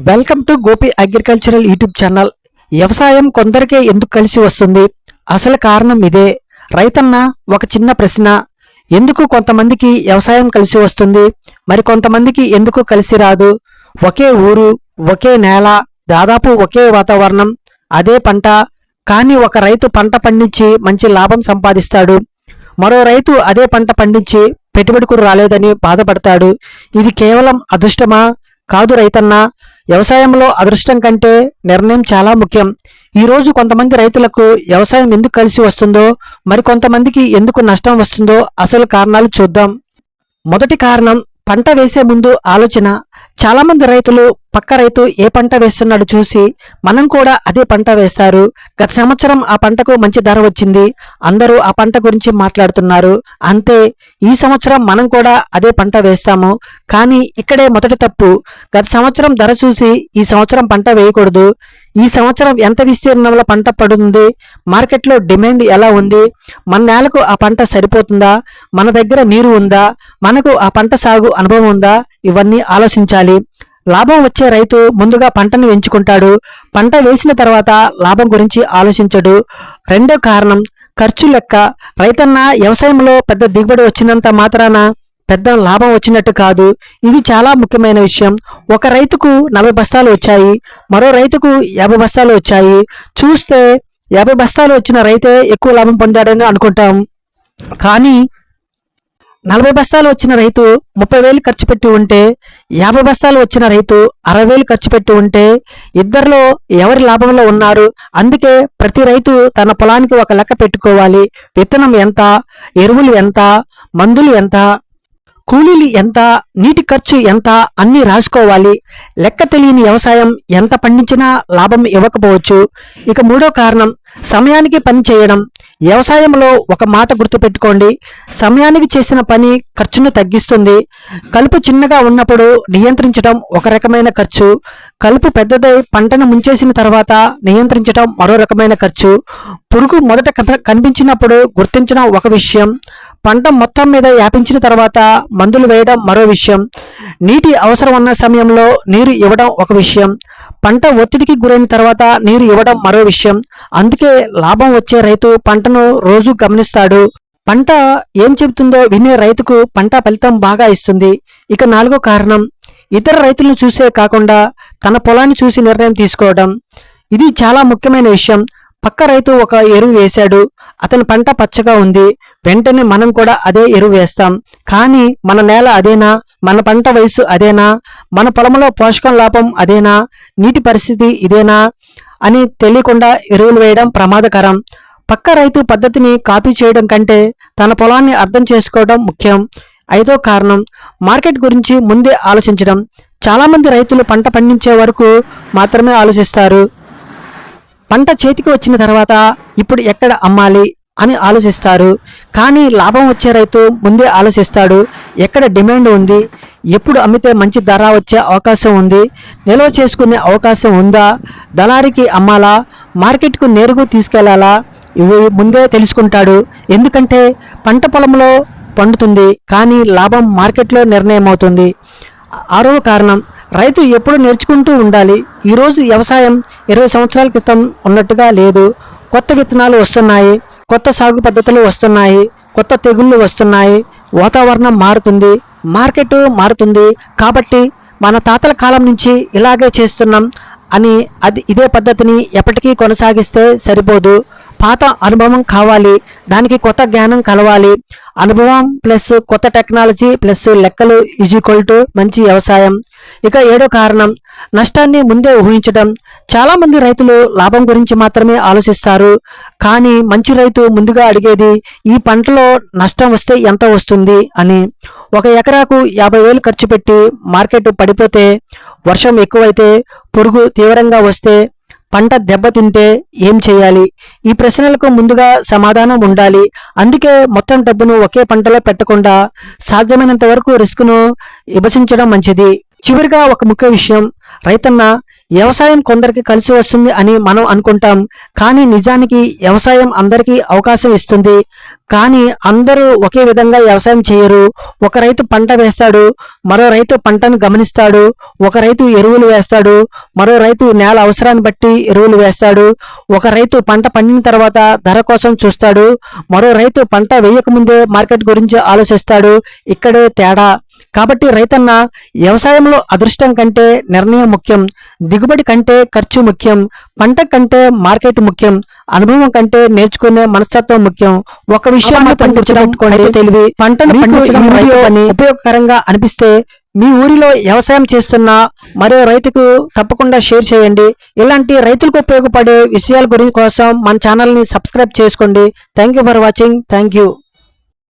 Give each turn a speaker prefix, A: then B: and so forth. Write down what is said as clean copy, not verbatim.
A: Welcome to Gopi agricultural YouTube channel. వ్యవసాయం కొందరికే ఎందుకు కలిసి వస్తుంది? అసలు కారణం ఇదే. రైతన్న, ఒక చిన్న ప్రశ్న. ఎందుకు కొంతమందికి వ్యవసాయం కలిసి వస్తుంది, మరి కొంతమందికి ఎందుకు కలిసి రాదు? ఒకే ఊరు, ఒకే నేల, దాదాపు ఒకే వాతావరణం, అదే పంట. కానీ ఒక రైతు పంట పండించి మంచి లాభం సంపాదిస్తాడు, మరో రైతు అదే పంట పండించి పెట్టుబడికి రాలేదని బాధపడతాడు. ఇది కేవలం అదృష్టమా? కాదు రైతన్న, వ్యవసాయంలో అదృష్టం కంటే నిర్ణయం చాలా ముఖ్యం. ఈరోజు కొంతమంది రైతులకు వ్యవసాయం ఎందుకు కలిసి వస్తుందో, మరి కొంతమందికి ఎందుకు నష్టం వస్తుందో అసలు కారణాలు చూద్దాం. మొదటి కారణం, పంట వేసే ముందు ఆలోచన. చాలా మంది రైతులు పక్క రైతు ఏ పంట వేస్తున్నాడు చూసి మనం కూడా అదే పంట వేస్తారు. గత సంవత్సరం ఆ పంటకు మంచి ధర వచ్చింది, అందరూ ఆ పంట గురించి మాట్లాడుతున్నారు, అంతే ఈ సంవత్సరం మనం కూడా అదే పంట వేస్తాము. కానీ ఇక్కడే మొదటి తప్పు. గత సంవత్సరం ధర చూసి ఈ సంవత్సరం పంట వేయకూడదు. ఈ సంవత్సరం ఎంత విస్తీర్ణంలో పంట పడుతుంది, మార్కెట్లో డిమాండ్ ఎలా ఉంది, మన నేలకు ఆ పంట సరిపోతుందా, మన దగ్గర నీరు ఉందా, మనకు ఆ పంట సాగు అనుభవం ఉందా, ఇవన్నీ ఆలోచించాలి. లాభం వచ్చే రైతు ముందుగా పంటను ఎంచుకుంటాడు, పంట వేసిన తర్వాత లాభం గురించి ఆలోచించడు. రెండో కారణం, ఖర్చు లెక్క. రైతన్న, వ్యవసాయంలో పెద్ద దిగుబడి వచ్చినంత మాత్రాన పెద్ద లాభం వచ్చినట్టు కాదు. ఇది చాలా ముఖ్యమైన విషయం. ఒక రైతుకు 40 బస్తాలు వచ్చాయి, మరో రైతుకు 50 బస్తాలు వచ్చాయి. చూస్తే 50 బస్తాలు వచ్చిన రైతే ఎక్కువ లాభం పొందాడని అనుకుంటాం. కానీ 40 బస్తాలు వచ్చిన రైతు 30,000 ఖర్చు పెట్టి ఉంటే, 50 బస్తాలు వచ్చిన రైతు 60,000 ఖర్చు పెట్టి ఉంటే, ఇద్దరిలో ఎవరి లాభంలో ఉన్నారు? అందుకే ప్రతి రైతు తన పొలానికి ఒక లెక్క పెట్టుకోవాలి. విత్తనం ఎంత, ఎరువులు ఎంత, మందులు ఎంత, కూలీలు ఎంత, నీటి ఖర్చు ఎంత, అన్నీ రాసుకోవాలి. లెక్క తెలియని వ్యవసాయం ఎంత పండించినా లాభం ఇవ్వకపోవచ్చు. ఇక మూడో కారణం, సమయానికి పని చేయడం. వ్యవసాయంలో ఒక మాట గుర్తుపెట్టుకోండి, సమయానికి చేసిన పని ఖర్చును తగ్గిస్తుంది. కలుపు చిన్నగా ఉన్నప్పుడు నియంత్రించడం ఒక రకమైన ఖర్చు, కలుపు పెద్దదై పంటను ముంచేసిన తర్వాత నియంత్రించడం మరో రకమైన ఖర్చు. పురుగు మొదట కనిపించినప్పుడు గుర్తించడం ఒక విషయం, పంట మొత్తం మీద వ్యాపించిన తర్వాత మందులు వేయడం మరో విషయం, నీటి అవసరం ఉన్న సమయంలో నీరు ఇవ్వడం ఒక విషయం, పంట ఒత్తిడికి గురైన తర్వాత నీరు ఇవ్వడం మరో విషయం. అందుకే లాభం వచ్చే రైతు పంటను రోజు గమనిస్తాడు. పంట ఏం చెబుతుందో వినే రైతుకు పంట ఫలితం బాగా ఇస్తుంది. ఇక నాలుగో కారణం, ఇతర రైతులను చూసే కాకుండా తన పొలాన్ని చూసి నిర్ణయం తీసుకోవడం. ఇది చాలా ముఖ్యమైన విషయం. పక్క రైతు ఒక ఎరువు వేశాడు, అతని పంట పచ్చగా ఉంది, వెంటనే మనం కూడా అదే ఎరువు వేస్తాం. కానీ మన నేల అదేనా, మన పంట వయసు అదేనా, మన పొలంలో పోషకం లాభం అదేనా, నీటి పరిస్థితి ఇదేనా అని తెలియకుండా ఎరువులు వేయడం ప్రమాదకరం. పక్క రైతు పద్ధతిని కాపీ చేయడం కంటే తన పొలాన్ని అర్థం చేసుకోవడం ముఖ్యం. ఐదో కారణం, మార్కెట్ గురించి ముందే ఆలోచించడం. చాలా మంది రైతులు పంట పండించే వరకు మాత్రమే ఆలోచిస్తారు. పంట చేతికి వచ్చిన తర్వాత ఇప్పుడు ఎక్కడ అమ్మాలి అని ఆలోచిస్తారు. కానీ లాభం వచ్చే రైతు ముందే ఆలోచిస్తాడు, ఎక్కడ డిమాండ్ ఉంది, ఎప్పుడు అమ్మితే మంచి ధర వచ్చే అవకాశం ఉంది, నిల్వ చేసుకునే అవకాశం ఉందా, దళారికి అమ్మాలా, మార్కెట్కు నేరుగా తీసుకెళ్లాలా, ఇవి ముందే తెలుసుకుంటాడు. ఎందుకంటే పంట పొలంలో పండుతుంది, కానీ లాభం మార్కెట్లో నిర్ణయం అవుతుంది. ఆరవ కారణం, రైతు ఎప్పుడు నేర్చుకుంటూ ఉండాలి. ఈరోజు వ్యవసాయం 20 సంవత్సరాల క్రితం ఉన్నట్టుగా లేదు. కొత్త విత్తనాలు వస్తున్నాయి, కొత్త సాగు పద్ధతులు వస్తున్నాయి, కొత్త తెగుళ్ళు వస్తున్నాయి, వాతావరణం మారుతుంది, మార్కెట్ మారుతుంది. కాబట్టి మన తాతల కాలం నుంచి ఇలాగే చేస్తున్నాం అని ఇదే పద్ధతిని ఎప్పటికీ కొనసాగిస్తే సరిపోదు. పాత అనుభవం కావాలి, దానికి కొత్త జ్ఞానం కలవాలి. అనుభవం ప్లస్ కొత్త టెక్నాలజీ ప్లస్ లెక్కలు ఈక్వల్ టు మంచి వ్యవసాయం. ఇక ఏడో కారణం, నష్టాన్ని ముందే ఊహించడం. చాలా మంది రైతులు లాభం గురించి మాత్రమే ఆలోచిస్తారు, కానీ మంచి రైతు ముందుగా అడిగేది ఈ పంటలో నష్టం వస్తే ఎంత వస్తుంది అని. ఒక ఎకరాకు 50,000 ఖర్చు పెట్టి మార్కెట్ పడిపోతే, వర్షం ఎక్కువైతే, పురుగు తీవ్రంగా వస్తే, పంట దెబ్బతింటే ఏం చేయాలి? ఈ ప్రశ్నలకు ముందుగా సమాధానం ఉండాలి. అందుకే మొత్తం డబ్బును ఒకే పంటలో పెట్టకుండా సాధ్యమైనంత వరకు రిస్క్ను విభజించడం మంచిది. చివరిగా ఒక ముఖ్య విషయం, రైతన్న, వ్యవసాయం కొందరికి కలిసి వస్తుంది అని మనం అనుకుంటాం, కానీ నిజానికి వ్యవసాయం అందరికీ అవకాశం ఇస్తుంది. కానీ అందరూ ఒకే విధంగా వ్యవసాయం చేయరు. ఒక రైతు పంట వేస్తాడు, మరో రైతు పంటను గమనిస్తాడు. ఒక రైతు ఎరువులు వేస్తాడు, మరో రైతు నేల అవసరాన్ని బట్టి ఎరువులు వేస్తాడు. ఒక రైతు పంట పండిన తర్వాత ధర కోసం చూస్తాడు, మరో రైతు పంట వేయకముందే మార్కెట్ గురించి ఆలోచిస్తాడు. ఇక్కడే తేడా. కాబట్టి రైతన్న, వ్యవసాయంలో అదృష్టం కంటే నిర్ణయం ముఖ్యం, దిగుబడి కంటే ఖర్చు ముఖ్యం, పంట కంటే మార్కెట్ ముఖ్యం, అనుభవం కంటే నేర్చుకునే మనస్తత్వం ముఖ్యం. ఒక విషయాన్ని గుర్తుపెట్టుకోండి, తెలివి పంటను పండించడం ఉపయోగకరంగా అనిపిస్తే మీ ఊరిలో వ్యవసాయం చేస్తున్న మరో రైతుకు తప్పకుండా షేర్ చేయండి. ఇలాంటి రైతులకు ఉపయోగపడే విషయాల గురించి కోసం మన ఛానల్ని సబ్స్క్రైబ్ చేసుకోండి. Thank you for watching. Thank you.